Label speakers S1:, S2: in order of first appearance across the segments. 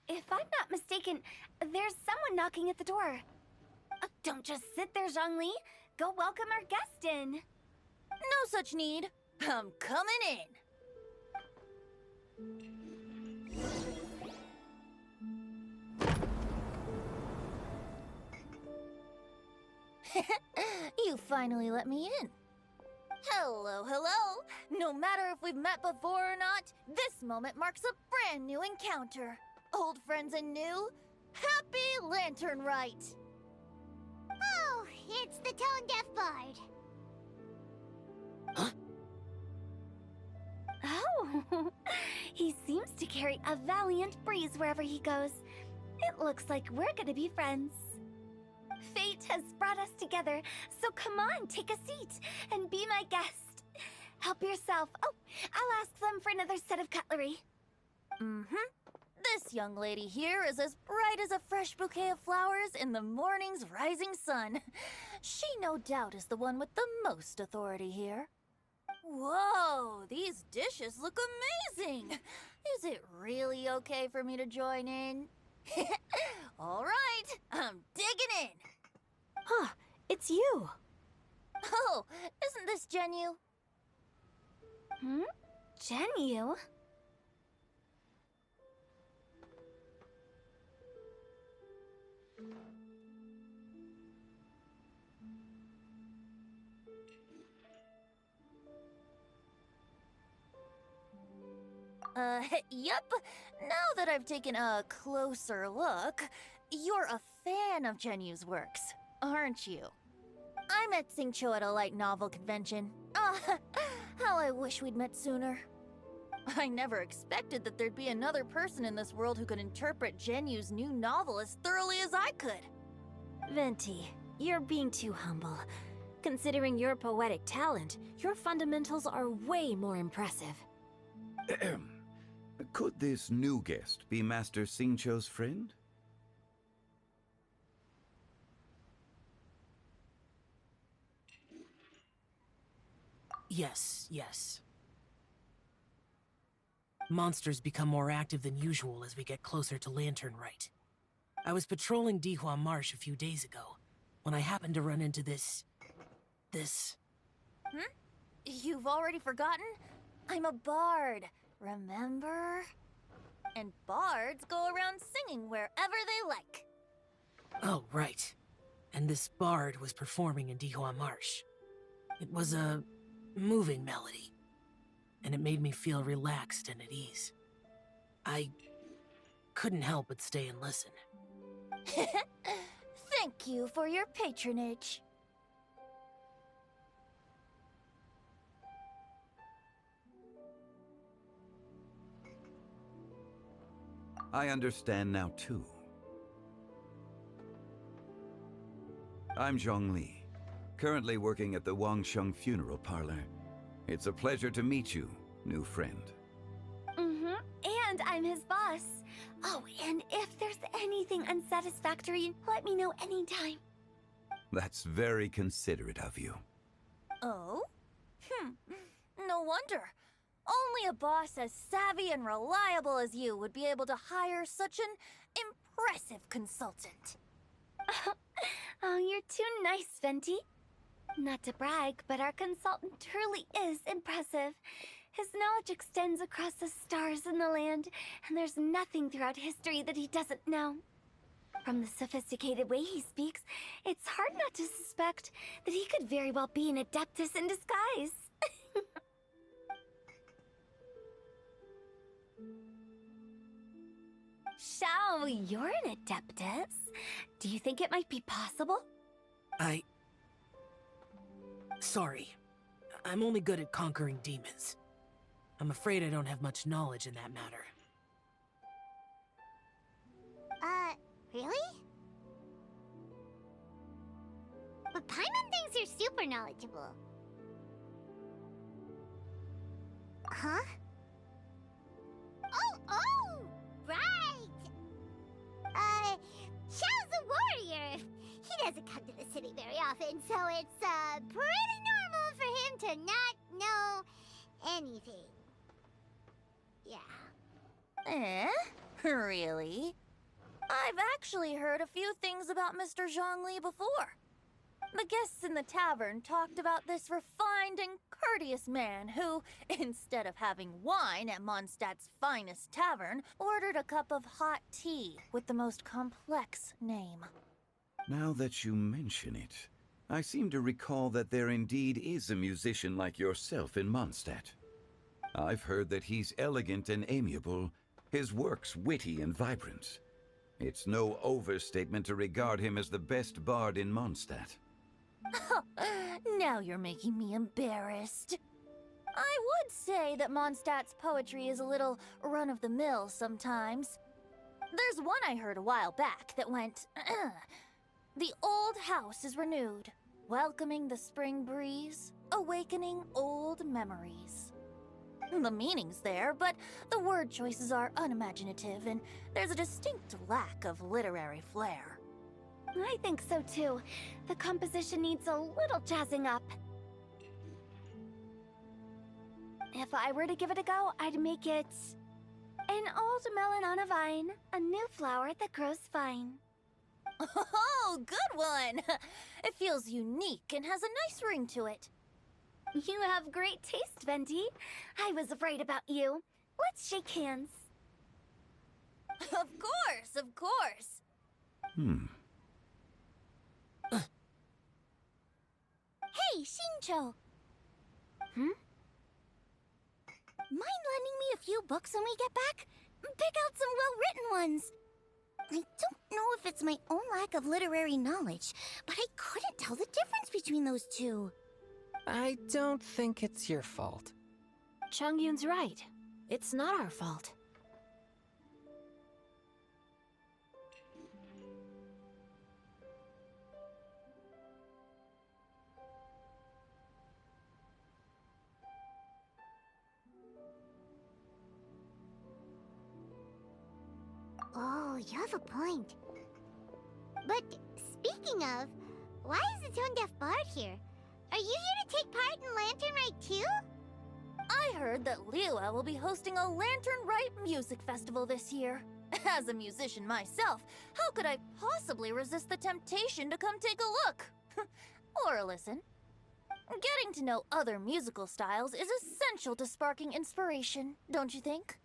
S1: If I'm not mistaken, there's someone knocking at the door. Don't just sit there, Zhongli. Go welcome our guest in.
S2: No such need. I'm coming in. You finally let me in. Hello, hello. No matter if we've met before or not, this moment marks a brand new encounter. Old friends and new, happy Lantern Rite.
S3: Oh, it's the tone-deaf bard.
S1: Huh? Oh, he seems to carry a valiant breeze wherever he goes. It looks like we're gonna be friends. Fate has brought us together, so come on, take a seat and be my guest. Help yourself. Oh, I'll ask them for another set of cutlery.
S2: This young lady here is as bright as a fresh bouquet of flowers in the morning's rising sun. She no doubt is the one with the most authority here. Whoa, these dishes look amazing! Is it really okay for me to join in? All right, I'm digging in.
S1: Huh, it's you.
S2: Oh, isn't this Genyu?
S1: Genyu?
S2: Yep. Now that I've taken a closer look, you're a fan of Genyu's works, aren't you? I met Xingqiu at a light novel convention. How I wish we'd met sooner. I never expected that there'd be another person in this world who could interpret Genyu's new novel as thoroughly as I could.
S4: Venti, you're being too humble. Considering your poetic talent, your fundamentals are way more impressive.
S5: Could this new guest be Master Xingqiu's friend?
S6: Yes. Monsters become more active than usual as we get closer to Lantern Rite. I was patrolling Dihua Marsh a few days ago, when I happened to run into this...
S2: You've already forgotten? I'm a bard, remember? And bards go around singing wherever they like.
S6: Oh, right. And this bard was performing in Dihua Marsh. It was a moving melody, and it made me feel relaxed and at ease. I couldn't help but stay and listen.
S2: Thank you for your patronage.
S5: I understand now, too. I'm Zhongli, currently working at the Wangsheng Funeral Parlor. It's a pleasure to meet you, new friend.
S1: And I'm his boss. Oh, and if there's anything unsatisfactory, let me know anytime.
S5: That's very considerate of you.
S2: Oh? No wonder. Only a boss as savvy and reliable as you would be able to hire such an impressive consultant.
S1: Oh, you're too nice, Venti. Not to brag, but our consultant truly is impressive. His knowledge extends across the stars and the land, and there's nothing throughout history that he doesn't know. From the sophisticated way he speaks, it's hard not to suspect that he could very well be an adeptus in disguise. Xiao, you're an adeptus. Do you think it might be possible?
S6: Sorry. I'm only good at conquering demons. I'm afraid I don't have much knowledge in that matter.
S3: Really? But Paimon thinks you're super knowledgeable. Huh? Oh! Right! Xiao's a warrior. He doesn't come to the city very often, so it's, pretty normal for him to not know anything. Yeah.
S2: Really? I've actually heard a few things about Mr. Zhongli before. The guests in the tavern talked about this refined and courteous man who, instead of having wine at Mondstadt's finest tavern, ordered a cup of hot tea with the most complex name.
S5: Now that you mention it, I seem to recall that there indeed is a musician like yourself in Mondstadt. I've heard that he's elegant and amiable, his works witty and vibrant. It's no overstatement to regard him as the best bard in Mondstadt.
S2: Now you're making me embarrassed. I would say that Mondstadt's poetry is a little run-of-the-mill sometimes. There's one I heard a while back that went, "The old house is renewed, welcoming the spring breeze, awakening old memories." The meaning's there, but the word choices are unimaginative, and there's a distinct lack of literary flair.
S1: I think so too. The composition needs a little jazzing up. If I were to give it a go, I'd make it an old melon on a vine, a new flower that grows fine.
S2: Oh, good one! It feels unique and has a nice ring to it.
S1: You have great taste, Venti. I was right about you. Let's shake hands.
S2: Of course, of course.
S3: Hey, Xingqiu! Mind lending me a few books when we get back? Pick out some well-written ones. I don't know if it's my own lack of literary knowledge, but I couldn't tell the difference between those two.
S7: I don't think it's your fault.
S4: Chongyun's right. It's not our fault.
S3: Oh, you have a point. But speaking of, why is the tone-deaf bard here? Are you here to take part in Lantern Rite too?
S2: I heard that Liyue will be hosting a Lantern Rite music festival this year. As a musician myself, how could I possibly resist the temptation to come take a look? Or listen. Getting to know other musical styles is essential to sparking inspiration, don't you think?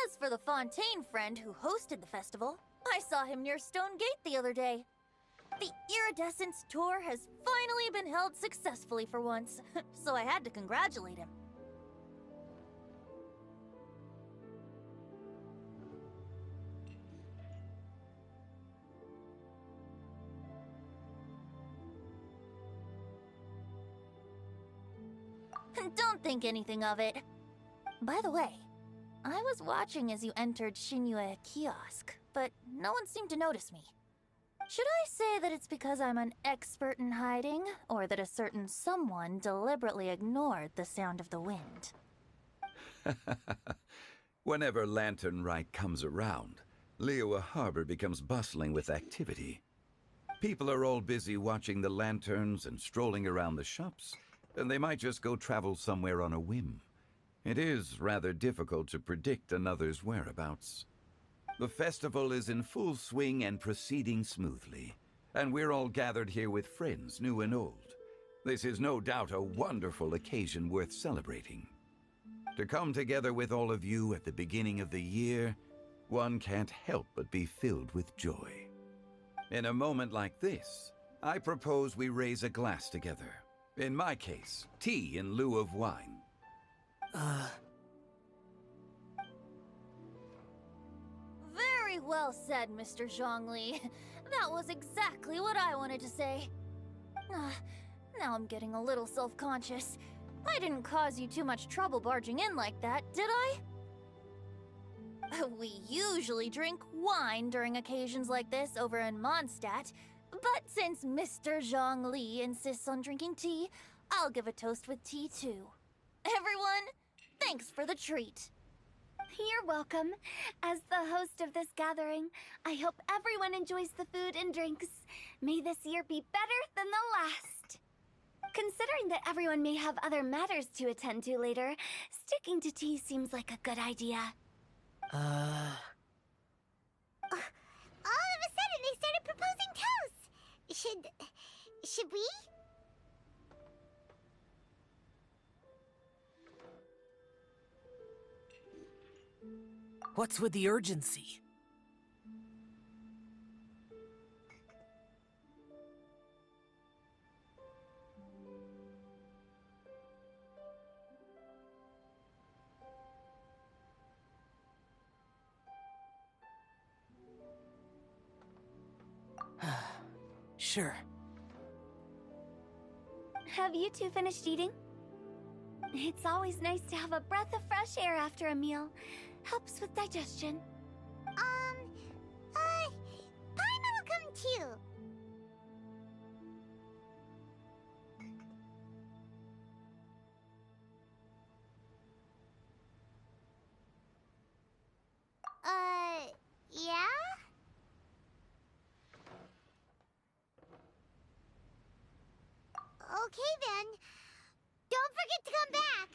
S2: As for the Fontaine friend who hosted the festival, I saw him near Stone Gate the other day. The Iridescence tour has finally been held successfully for once, so I had to congratulate him. Don't think anything of it. By the way, I was watching as you entered Liyue kiosk, but no one seemed to notice me. Should I say that it's because I'm an expert in hiding, or that a certain someone deliberately ignored the sound of the wind?
S5: Whenever Lantern Rite comes around, Liyue Harbor becomes bustling with activity. People are all busy watching the lanterns and strolling around the shops, and they might just go travel somewhere on a whim. It is rather difficult to predict another's whereabouts. The festival is in full swing and proceeding smoothly, and we're all gathered here with friends, new and old. This is no doubt a wonderful occasion worth celebrating. To come together with all of you at the beginning of the year, one can't help but be filled with joy. In a moment like this, I propose we raise a glass together. In my case, tea in lieu of wine.
S2: Very well said, Mr. Zhongli. That was exactly what I wanted to say. Now I'm getting a little self-conscious. I didn't cause you too much trouble barging in like that, did I? We usually drink wine during occasions like this over in Mondstadt, but since Mr. Zhongli insists on drinking tea, I'll give a toast with tea too. Everyone, thanks for the treat.
S1: You're welcome. As the host of this gathering, I hope everyone enjoys the food and drinks. May this year be better than the last. Considering that everyone may have other matters to attend to later, sticking to tea seems like a good idea.
S3: All of a sudden, they started proposing toasts. Should we?
S6: What's with the urgency? Sure.
S1: Have you two finished eating? It's always nice to have a breath of fresh air after a meal. Helps with digestion.
S3: Paimon will come too. Yeah? Okay then. Don't forget to come back.